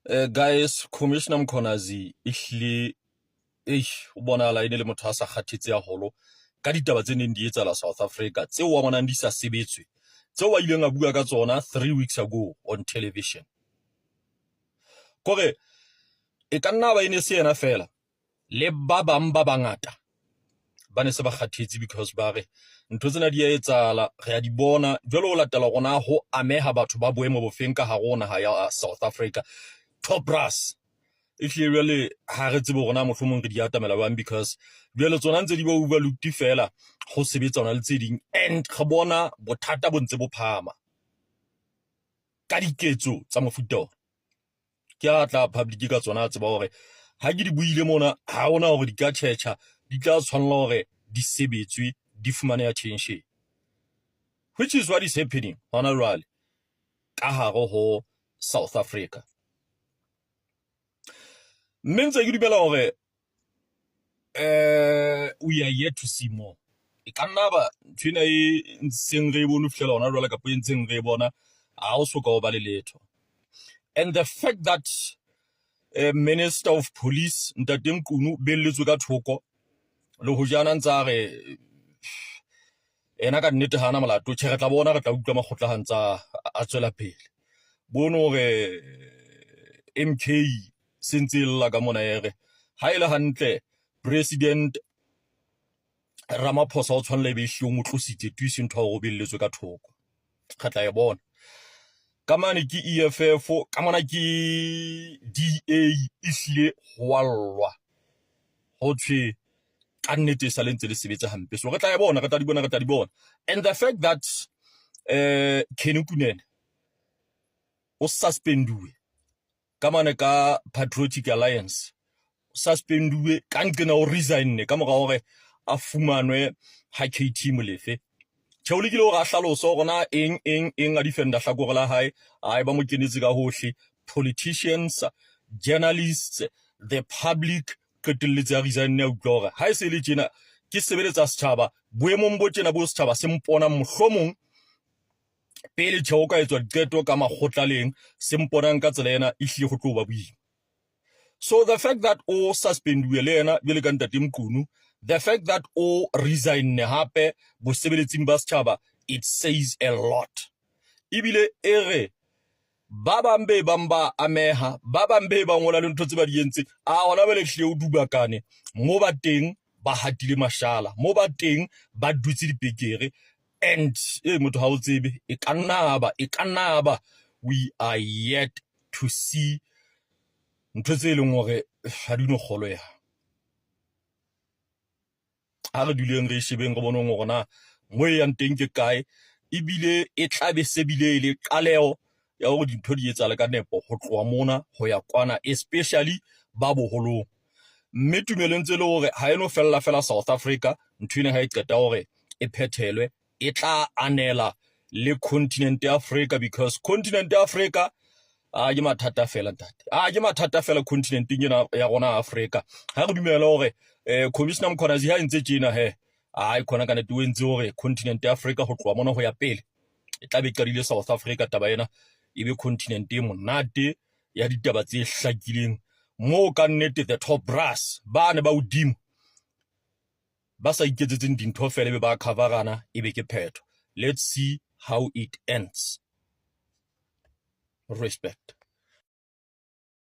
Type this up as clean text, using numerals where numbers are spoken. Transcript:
Guys, Commissioner Mkhonazi o bonahala e ne le motho a sa kgathetse haholo ka ditaba tse neng di etsahala South Africa tseo wa bonang di sa sebetswe tseo wa ileng a bua ka tsona 3 weeks ago on television. Kore e ka nna ba ene se yena fela le ba bang ba bangata ba ne se ba kgathetse because ba re ntho tsena di etsahala re ya di bona jwale o latela gona ho ameha batho ba boemo bofeng ka ha rona ha ya South Africa top brass if you really ha re tsebe gona mohlomong re di atamela bang because jwale tsona ntse di ba overlooked fela go sebetsana le tse ding and re bona bothata bo ntse bo phama ka diketso tsa mofuta ke a tla public ka tsona tseba hore ha ke di buile mona ha ona hore di ka tjhetjha di tla tshwanela hore di sebetswe di fumane attention, which is what is happening honorable ka hare ho South Africa. Mentse ke dumela hore we are yet to see more. E ka nna ba tshwena e ntseng re bone fihlela hona jwale ka poentseng re bona a o soka o ba le letho. And the fact that Minister of Police Ntate Mqunu belletswe ka thoko le ho jana ntsa re ena ka nnete hana molato tshega tla bona re tla utlwa makgotla hantsa a tswela pele bono re MK sentse lla ka mona ere ha ile hantle president Ramaphosa o tshwanela be hlo motlositse twisi ntho go belletswe ka thoko khatla ya bona kamane ke EFF kamana ke DA ihle hwallwa ho thwe ka nnete sa lentse le sebetsa hampe so re tla di bona and the fact that Kenny Kunene o suspenduwe kamane ka Patriotic Alliance suspenduwe ka nkena o resign ka mora hore a fumanwe ha KT Molefe tshaulikile o ga hlaloso gona eng a defender hlakore la hae a ba mo kenetse ka hohle politicians, journalists, the public qetelletse a resign ya utlwa ha se le tjena ke sebeletsa setjhaba boemong bo tjena bo setjhaba se mpona mohlomong pele tjho ka etswa diqeto ka makgotlaleng se mponang ka tsela ena ihle go tlo ba boima. So the fact that o suspendwe le ena bile ka Ntate Mqunu, the fact that o resign hape bo sebeletsing ba setjhaba, it says a lot. Ibile ere ba bambe bamba ameha ba bambe ba ngola le ntho tse ba di entse a hona bele hle o dubakane mo ba teng ba hatile mashala mo ba teng ba dutse dipekere and motho ha o tsebe e kanna ba we are yet to see ntho tse leng hore ha di no kgoloya ha re duleng re shebeng re bonong hore na mo e yang teng ke kae ibile e tlabe sebile le qaleo ya hore dintho di etsa le ka nepo ho tloa mona ho ya kwana especially ba boholong mme tumelentse le hore ha eno fella South Africa nthwene ha e qeta hore e phethelwe e tla anela le continent ya Africa because continent ya Africa ke mathata fela ntate ke mathata fela continent ya rona Africa ha re dumela hore Commissioner Mkhonazi ha ntse tjena khona kana tu entse hore continent ya Africa ho tloa mona ho ya pele e tla be qadile South Africa taba ena ebe continent e monate ya ditaba tse hlakileng mo ka nnete the top brass ba ne ba udimo ba sa iketsetseng dintho fela be ba coverana ebe ke phetho. Let's see how it ends. Respect.